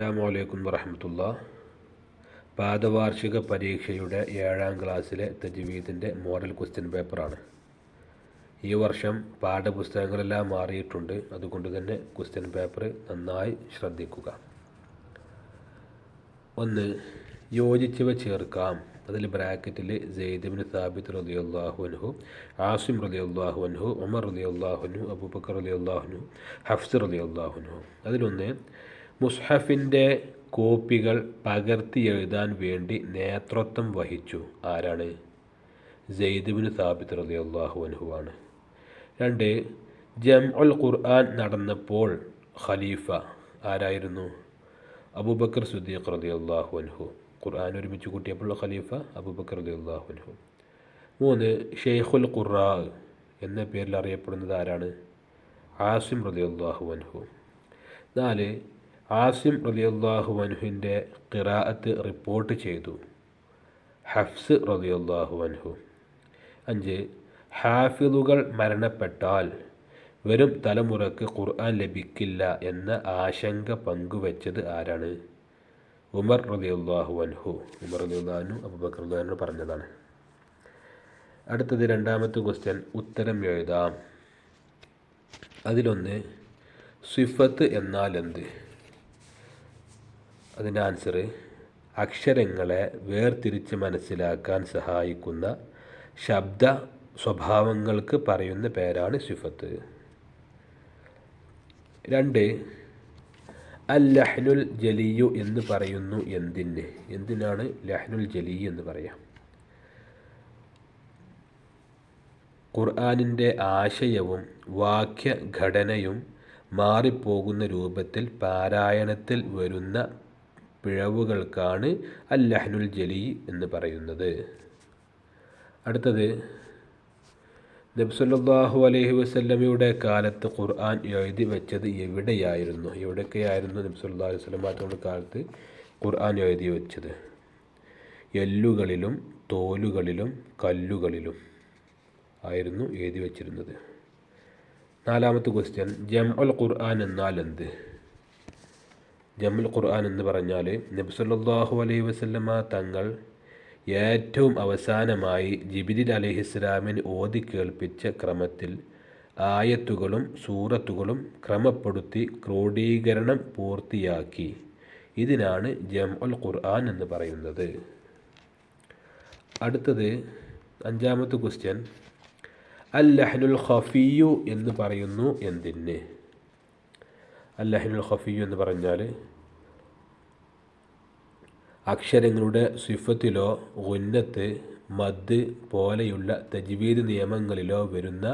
അസ്സലാമു വറഹ്മത്തുള്ളാ. പാദവാർഷിക പരീക്ഷയുടെ 7ാം ക്ലാസ്സിലെ തജ്വീദിൻ്റെ മോഡൽ ക്വസ്റ്റ്യൻ പേപ്പറാണ്. ഈ വർഷം പാഠപുസ്തകങ്ങളെല്ലാം മാറിയിട്ടുണ്ട്. അതുകൊണ്ട് തന്നെ ക്വസ്റ്റ്യൻ പേപ്പർ നന്നായി ശ്രദ്ധിക്കുക. 1. യോജിച്ചവ ചേർക്കാം. അതിൽ ബ്രാക്കറ്റിൽ സെയ്ദ് ഇബ്നു സാബിത്ത് റളിയല്ലാഹു അൻഹു, ആസിം റളിയല്ലാഹു അൻഹു, ഉമർ റളിയല്ലാഹു അൻഹു, അബൂബക്കർ റളിയല്ലാഹു അൻഹു, ഹഫ്സ് റളിയല്ലാഹു അൻഹു. അതിലൊന്ന്, മുസ്ഹഫിൻ്റെ കോപ്പികൾ പകർത്തി എഴുതാൻ വേണ്ടി നേതൃത്വം വഹിച്ചു ആരാണ്? സെയ്ദ് ഇബ്നു സാബിത്ത് റളിയല്ലാഹു അൻഹു ആണ്. 2. ജംഉൽ ഖുർആൻ നടന്നപ്പോൾ ഖലീഫ ആരായിരുന്നു? അബൂബക്കർ സിദ്ദീഖ് റളിയല്ലാഹു അൻഹു. ഖുർആൻ ഒരുമിച്ച് കൂട്ടിയപ്പോൾ ഖലീഫ അബൂബക്കർ റളിയല്ലാഹു അൻഹു. 3. ഷെയ്ഖുൽ ഖുറാ എന്ന പേരിൽ അറിയപ്പെടുന്നത് ആരാണ്? ആസിം റളിയല്ലാഹു അൻഹു. 4. ആസിം റളിയല്ലാഹു അൻഹുവിൻ്റെ ഖിറാഅത്ത് റിപ്പോർട്ട് ചെയ്തു ഹഫ്സ് റളിയല്ലാഹു അൻഹു. 5. ഹാഫിളുകൾ മരണപ്പെട്ടാൽ വരും തലമുറക്ക് ഖുർആൻ ലഭിക്കില്ല എന്ന ആശങ്ക പങ്കുവച്ചത് ആരാണ്? ഉമർ റളിയല്ലാഹു അൻഹു. ഉമർ റളിയല്ലാഹു അൻഹു അബൂബക്കർ റളിയല്ലാഹു അൻഹു പറഞ്ഞതാണ്. അടുത്തത് 2ാമത്തെ ക്വസ്റ്റ്യൻ, ഉത്തരം എഴുതാം. അതിലൊന്ന്, സിഫത്ത് എന്നാൽ എന്ത്? അതിൻ്റെ ആൻസർ, അക്ഷരങ്ങളെ വേർതിരിച്ച് മനസ്സിലാക്കാൻ സഹായിക്കുന്ന ശബ്ദ സ്വഭാവങ്ങൾക്ക് പറയുന്ന പേരാണ് സിഫത്ത്. 2. അൽ ലഹ്നുൽ ജലിയു എന്ന് പറയുന്നു എന്തിനാണ് ലഹ്നുൽ ജലി എന്ന് പറയാം? ഖുർആനിൻ്റെ ആശയവും വാക്യഘടനയും മാറിപ്പോകുന്ന രൂപത്തിൽ പാരായണത്തിൽ വരുന്ന പിഴവുകൾക്കാണ് അൽ ലഹ്നുൽ ജലി എന്ന് പറയുന്നത്. അടുത്തത്, നബി സല്ലല്ലാഹു അലൈഹി വസല്ലമയുടെ കാലത്ത് ഖുർആൻ എഴുതി വെച്ചത് എവിടെയായിരുന്നു? എവിടെയൊക്കെയായിരുന്നു നബി സല്ലല്ലാഹു അലൈഹി വസല്ലമയുടെ കാലത്ത് ഖുർആൻ എഴുതി വെച്ചത്? എല്ലുകളിലും തോലുകളിലും കല്ലുകളിലും ആയിരുന്നു എഴുതി വച്ചിരുന്നത്. 4ാമത്തെ ക്വസ്റ്റ്യൻ, ജംഉൽ ഖുർആൻ എന്നാൽ എന്ത്? ജംഉൽ ഖുർആൻ എന്ന് പറഞ്ഞാൽ നബി സല്ലല്ലാഹു അലൈഹി വസല്ലമ തങ്ങൾ ഏറ്റവും അവസാനമായി ജിബ്രീൽ അലൈഹിസ്സലാമിന് ഓതി കേൾപ്പിച്ച ക്രമത്തിൽ ആയത്തുകളും സൂറത്തുകളും ക്രമപ്പെടുത്തി ക്രോഡീകരണം പൂർത്തിയാക്കി. ഇതിനാണ് ജംഉൽ ഖുർആൻ എന്ന് പറയുന്നത്. അടുത്തത് 5ാമത്തെ ക്വസ്റ്റ്യൻ, അൽ ലഹ്നുൽ ഖഫിയു എന്ന് പറയുന്നു എന്തിന്? അൽ ലഹ്നുൽ ഖഫിയു എന്ന് പറഞ്ഞാൽ അക്ഷരങ്ങളുടെ സിഫത്തിലോ ഗുന്നത്ത്, മദ് പോലെയുള്ള തജ്വീദ് നിയമങ്ങളിലോ വരുന്ന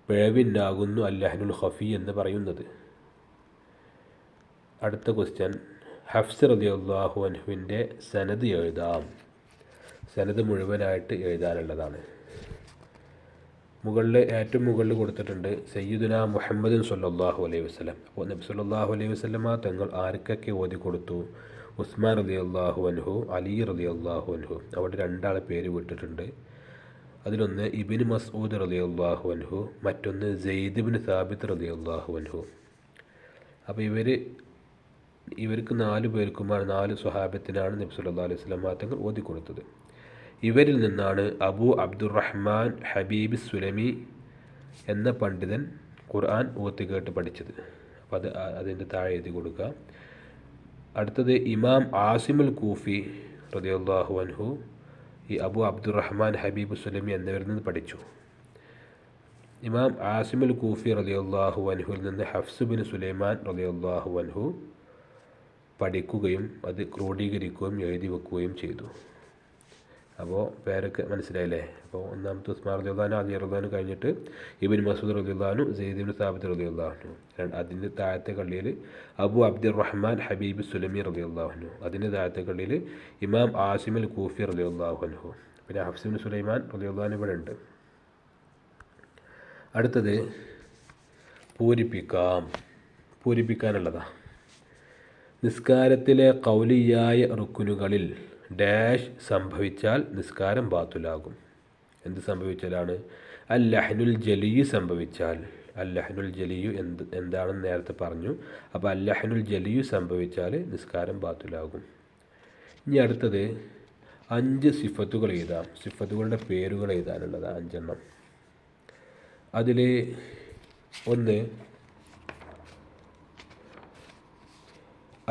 പിഴവിനാകുന്നു അൽ ലഹ്നുൽ ഖഫി എന്ന് പറയുന്നത്. അടുത്ത ക്വസ്റ്റ്യൻ, ഹഫ്സ് റളിയല്ലാഹു അൻഹുവിൻ്റെ സനദ് എഴുതാം. സനദ് മുഴുവനായിട്ട് എഴുതാനുള്ളതാണ്. ഏറ്റവും മുകളിൽ കൊടുത്തിട്ടുണ്ട് സയ്യിദുനാ മുഹമ്മദ് സല്ലല്ലാഹു അലൈഹി വസല്ലം. അപ്പോൾ നബി സല്ലല്ലാഹു അലൈഹി വസല്ലമ തങ്ങൾ ആർക്കൊക്കെ ഓതി കൊടുത്തു? ഉസ്മാൻ റളിയല്ലാഹു അൻഹു, അലി റളിയല്ലാഹു അൻഹു. അവിടെ 2 ആളെ പേര് വിട്ടിട്ടുണ്ട്. അതിലൊന്ന് ഇബ്നു മസ്ഊദ് റളിയല്ലാഹു അൻഹു, മറ്റൊന്ന് സെയ്ദ് ഇബ്നു സാബിത്ത് റളിയല്ലാഹു അൻഹു. അപ്പോൾ ഇവർക്ക് 4 പേർക്കുമാണ് 4 സ്വഹാബത്തിനാണ് നബി സല്ലല്ലാഹു അലൈഹി വസല്ലമ തങ്ങൾ ഓതി കൊടുത്തത്. ഇവരിൽ നിന്നാണ് അബൂ അബ്ദുറഹ്മാൻ ഹബീബ് സുലമി എന്ന പണ്ഡിതൻ ഖുർആൻ ഓതിക്കേട്ട് പഠിച്ചത്. അപ്പോൾ അതിൻ്റെ താഴെ എഴുതി കൊടുക്കുക. അടുത്തത്, ഇമാം ആസിമുൽ കൂഫി റളിയല്ലാഹു അൻഹു ഈ അബൂ അബ്ദുറഹ്മാൻ ഹബീബ് സുലമി എന്നിവരിൽ നിന്ന് പഠിച്ചു. ഇമാം ആസിമുൽ കൂഫി റളിയല്ലാഹു അൻഹുവിൽ നിന്ന് ഹഫ്സ് ബിൻ സുലൈമാൻ റളിയല്ലാഹു അൻഹു പഠിക്കുകയും അത് ക്രോഡീകരിക്കുകയും എഴുതി വെക്കുകയും ചെയ്തു. അപ്പോൾ പേരൊക്കെ മനസ്സിലായില്ലേ? അപ്പോൾ 1ാമത്തെ ഉസ്മാൻ റളിയല്ലാഹു അൻഹു, അലി റളിയല്ലാഹു അൻഹു കഴിഞ്ഞിട്ട് ഇബ്നു മസ്ഊദ് റളിയല്ലാഹു അൻഹു, സെയ്ദ് ഇബ്നു സാബിത്ത് റളിയല്ലാഹു അൻഹു. അതിൻ്റെ താഴത്തെ കള്ളിയിൽ അബൂ അബ്ദുറഹ്മാൻ ഹബീബ് സുലമി റളിയല്ലാഹു അൻഹു. അതിൻ്റെ താഴത്തെ കള്ളിയിൽ ഇമാം ആസിമുൽ കൂഫി റളിയല്ലാഹു അൻഹു. പിന്നെ ഹഫ്സ് ബിൻ സുലൈമാൻ റളിയല്ലാഹു അൻഹു ഇവിടെ ഉണ്ട്. അടുത്തത്, പൂരിപ്പിക്കാനുള്ളതാ. നിസ്കാരത്തിലെ ഖൗലിയായ റുക്നുകളിൽ ഡാഷ് സംഭവിച്ചാൽ നിസ്കാരം ബാത്തുലാകും. എന്ത് സംഭവിച്ചാലാണ്? അൽ ലഹ്നുൽ ജലി സംഭവിച്ചാൽ. അല്ലഹനുൽ ജലിയു എന്താണെന്ന് നേരത്തെ പറഞ്ഞു. അപ്പോൾ അല്ലഹനുൽ ജലിയു സംഭവിച്ചാൽ നിസ്കാരം ബാത്തിലാകും. ഇനി അടുത്തത് 5 സിഫത്തുകൾ എഴുതാം. സിഫത്തുകളുടെ പേരുകൾ എഴുതാനുള്ളത് 5 എണ്ണം. അതിൽ ഒന്ന്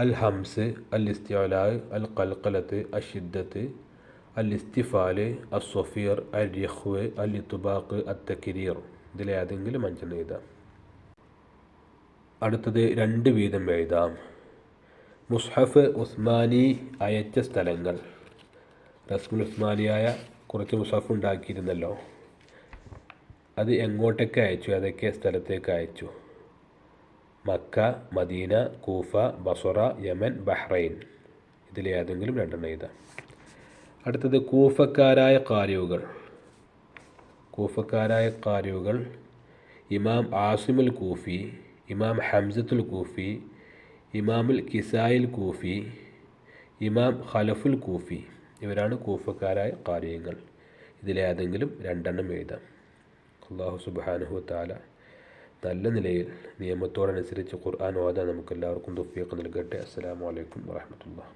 അൽ ഹംസ്, അൽ ഇസ്തിഅലാ, അൽ ഖൽഖലത്ത്, അഷിദ്ദത്ത്, അൽ ഇസ്തിഫാൽ, അസ്വഫീർ, അൽ യഖ്വ്, അൽ ഇത്ബാഖ്, അത്തക്രീർ. ഇതിലേതെങ്കിലും 5 എഴുതാം. അടുത്തത് 2 വീതം എഴുതാം. മുസ്ഹഫ് ഉസ്മാനി അയച്ച സ്ഥലങ്ങൾ. റസ്മുൽ ഉസ്മാനിയായ കുറച്ച് മുസ്ഹഫ് ഉണ്ടാക്കിയിരുന്നല്ലോ, അത് എങ്ങോട്ടൊക്കെ അയച്ചു, ഏതൊക്കെ സ്ഥലത്തേക്ക് അയച്ചു? Mecca, Medina, Kufa, Basra, Yemen, Bahrain. ഇതിലേതെങ്കിലും 2 എഴുതാം. അടുത്തത് കൂഫക്കാരായ ഖാരിയുകൾ ഇമാം ആസിമുൽ കൂഫി, ഇമാം ഹംസത്തുൽ കൂഫി, ഇമാമുൽ കിസായിൽ കൂഫി, ഇമാം ഖലഫുൽ കൂഫി. ഇവരാണ് കൂഫക്കാരായ ഖാരിയങ്ങൾ. ഇതിലേതെങ്കിലും 2 എഴുതാം. അല്ലാഹു സുബ്ഹാനഹു വ തആല നല്ല നിലയിൽ നിയമത്തോടനുസരിച്ച് ഖുർആൻ ഓതാൻ നമുക്കെല്ലാവർക്കും തൗഫീഖ് നൽകട്ടെ. അസ്സലാമു അലൈക്കും വറഹ്മത്തുള്ളാഹി.